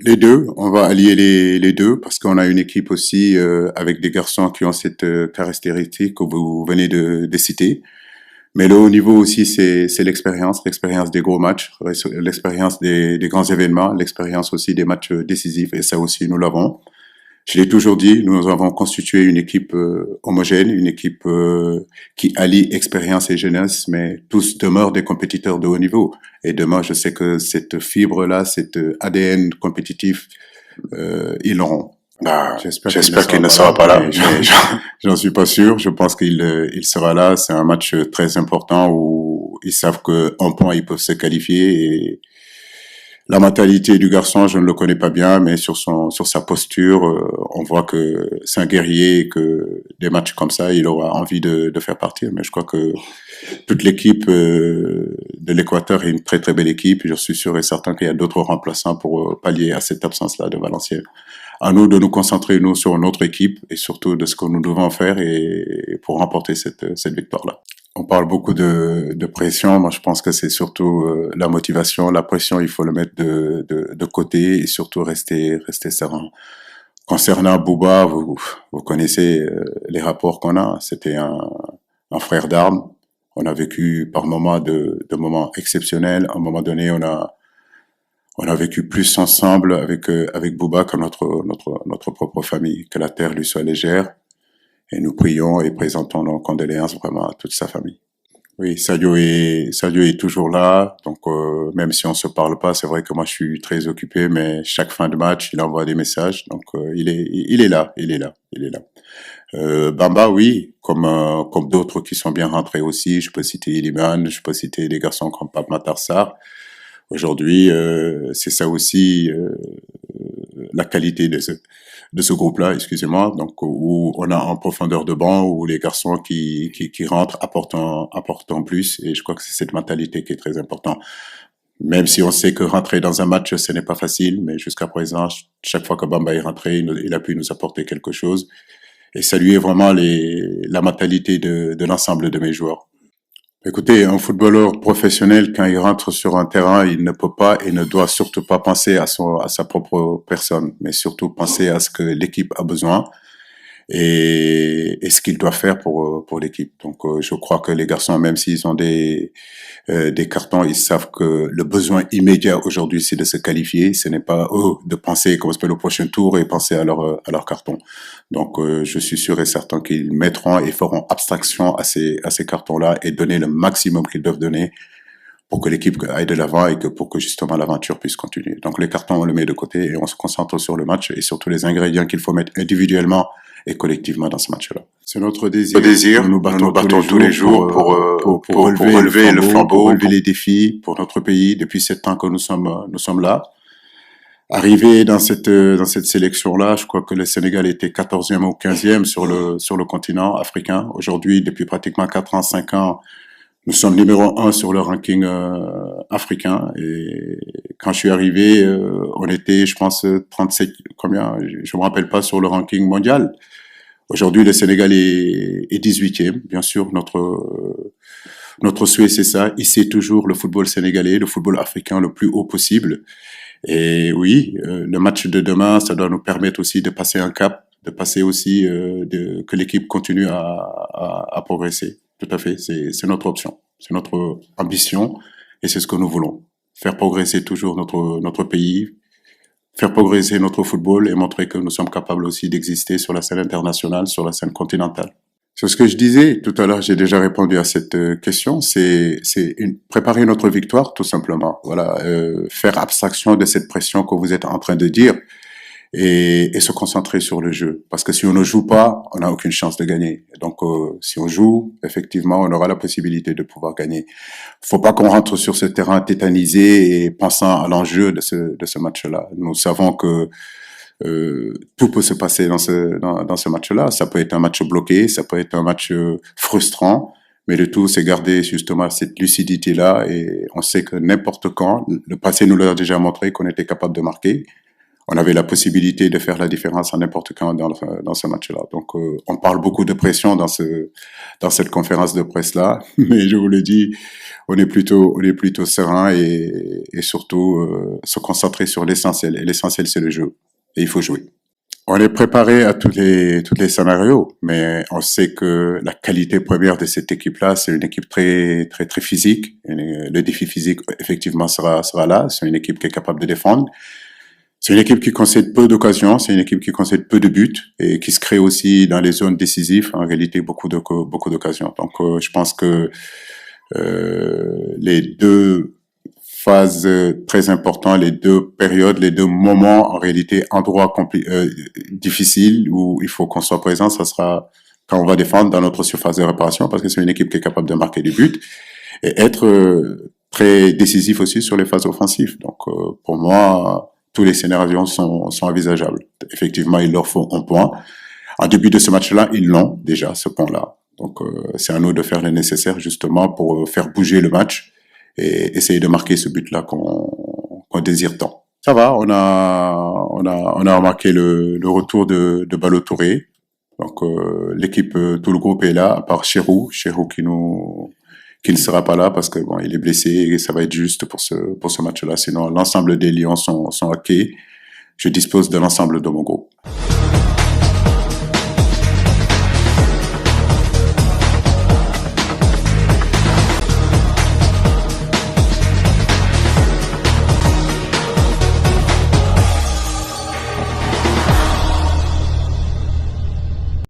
Les deux, on va allier les deux parce qu'on a une équipe aussi avec des garçons qui ont cette caractéristique que vous venez de citer. Mais le haut niveau aussi, c'est l'expérience des gros matchs, l'expérience des grands événements, l'expérience aussi des matchs décisifs. Et ça aussi, nous l'avons. Je l'ai toujours dit, nous avons constitué une équipe homogène, une équipe qui allie expérience et jeunesse, mais tous demeurent des compétiteurs de haut niveau. Et demain, je sais que cette fibre-là, cet ADN compétitif, ils l'auront. Bah, J'espère j'espère qu'il qu'il ne ne sera sera pas pas là, là. mais j'en suis pas sûr. Je pense qu'il sera là. C'est un match très important où ils savent qu'en point, ils peuvent se qualifier. Et la mentalité du garçon, je ne le connais pas bien, mais sur sa posture, on voit que c'est un guerrier et que des matchs comme ça, il aura envie de faire partir. Mais je crois que toute l'équipe de l'Équateur est une très très belle équipe. Je suis sûr et certain qu'il y a d'autres remplaçants pour pallier à cette absence-là de Valenciennes. À nous de nous concentrer nous sur notre équipe et surtout de ce que nous devons faire et pour remporter cette victoire-là. On parle beaucoup de pression. Moi, je pense que c'est surtout la motivation, la pression. Il faut le mettre de côté et surtout rester serein. Concernant Bouba, vous connaissez les rapports qu'on a. C'était un frère d'armes. On a vécu par moments de moments exceptionnels. À un moment donné, on a vécu plus ensemble avec Bouba que notre propre famille. Que la terre lui soit légère. Et nous prions et présentons nos condoléances vraiment à toute sa famille. Oui, Sadio est toujours là. Donc même si on se parle pas, c'est vrai que moi je suis très occupé, mais chaque fin de match, il envoie des messages. Donc il est là, il est là. Bamba, oui, comme d'autres qui sont bien rentrés aussi. Je peux citer Iliman, je peux citer des garçons comme Pape Matar Sarr. Aujourd'hui, c'est ça aussi la qualité de ce groupe-là, excusez-moi, donc où on a en profondeur de banc, où les garçons qui rentrent apportant plus, et je crois que c'est cette mentalité qui est très importante. Même si on sait que rentrer dans un match, ce n'est pas facile, mais jusqu'à présent, chaque fois que Bamba est rentré, il a pu nous apporter quelque chose, et saluer vraiment la mentalité de l'ensemble de mes joueurs. Écoutez, un footballeur professionnel, quand il rentre sur un terrain, il ne peut pas et ne doit surtout pas penser à sa propre personne, mais surtout penser à ce que l'équipe a besoin et ce qu'il doit faire pour l'équipe. Donc, je crois que les garçons, même s'ils ont des cartons, ils savent que le besoin immédiat aujourd'hui, c'est de se qualifier. Ce n'est pas eux de penser comment se fait le prochain tour et penser à leur carton. Donc, je suis sûr et certain qu'ils mettront et feront abstraction à ces cartons-là et donner le maximum qu'ils doivent donner pour que l'équipe aille de l'avant et que pour que justement l'aventure puisse continuer. Donc, les cartons, on le met de côté et on se concentre sur le match et surtout les ingrédients qu'il faut mettre individuellement et collectivement dans ce match-là. C'est notre désir. Nous nous battons tous les jours pour relever le flambeau, pour relever les défis pour notre pays depuis 7 ans que nous sommes là. Arrivé dans cette sélection-là, je crois que le Sénégal était 14e ou 15e sur le continent africain. Aujourd'hui, depuis pratiquement 4 ans, 5 ans, nous sommes numéro 1 sur le ranking africain. Et quand je suis arrivé, on était, je pense, 37, combien, je me rappelle pas, sur le ranking mondial. Aujourd'hui, le Sénégal est 18e. Bien sûr, notre souhait, c'est ça. Hisser toujours le football sénégalais, le football africain le plus haut possible. Et oui, le match de demain, ça doit nous permettre aussi de passer un cap, de passer aussi, que l'équipe continue à progresser. Tout à fait, c'est notre option, c'est notre ambition et c'est ce que nous voulons. Faire progresser toujours notre pays, faire progresser notre football et montrer que nous sommes capables aussi d'exister sur la scène internationale, sur la scène continentale. C'est ce que je disais tout à l'heure, j'ai déjà répondu à cette question, préparer notre victoire tout simplement. Voilà, faire abstraction de cette pression que vous êtes en train de dire et se concentrer sur le jeu. Parce que si on ne joue pas, on n'a aucune chance de gagner. Donc si on joue, effectivement, on aura la possibilité de pouvoir gagner. Faut pas qu'on rentre sur ce terrain tétanisé et pensant à l'enjeu de ce match-là. Nous savons que tout peut se passer dans ce match-là. Ça peut être un match bloqué, ça peut être un match frustrant, mais le tout, c'est garder justement cette lucidité-là et on sait que n'importe quand, le passé nous l'a déjà montré qu'on était capable de marquer. on avait la possibilité de faire la différence à n'importe quand dans ce match-là. Donc, on parle beaucoup de pression dans cette conférence de presse-là, mais je vous le dis, on est plutôt serein et surtout se concentrer sur l'essentiel. Et l'essentiel, c'est le jeu. Et il faut jouer. On est préparé à tous les scénarios, mais on sait que la qualité première de cette équipe-là, c'est une équipe très physique. Le défi physique, effectivement, sera là. C'est une équipe qui est capable de défendre. C'est une équipe qui concède peu d'occasions, c'est une équipe qui concède peu de buts et qui se crée aussi dans les zones décisives, en réalité, beaucoup d'occasions. Donc, je pense que les deux phases très importantes, les deux périodes, les deux moments, en réalité, endroits difficiles où il faut qu'on soit présent, ça sera quand on va défendre dans notre surface de réparation, parce que c'est une équipe qui est capable de marquer des buts et être très décisif aussi sur les phases offensives. Donc, pour moi, tous les scénarios sont envisageables. Effectivement, il leur faut un point. En début de ce match-là, ils l'ont déjà, ce point-là. Donc, c'est à nous de faire le nécessaire justement pour faire bouger le match et essayer de marquer ce but-là qu'on désire tant. Ça va, on a remarqué le retour de Ballo Touré. Donc, l'équipe, tout le groupe est là, à part Cherou qui ne sera pas là parce que bon, il est blessé et ça va être juste pour ce match-là. Sinon, l'ensemble des Lions sont OK. Je dispose de l'ensemble de mon groupe.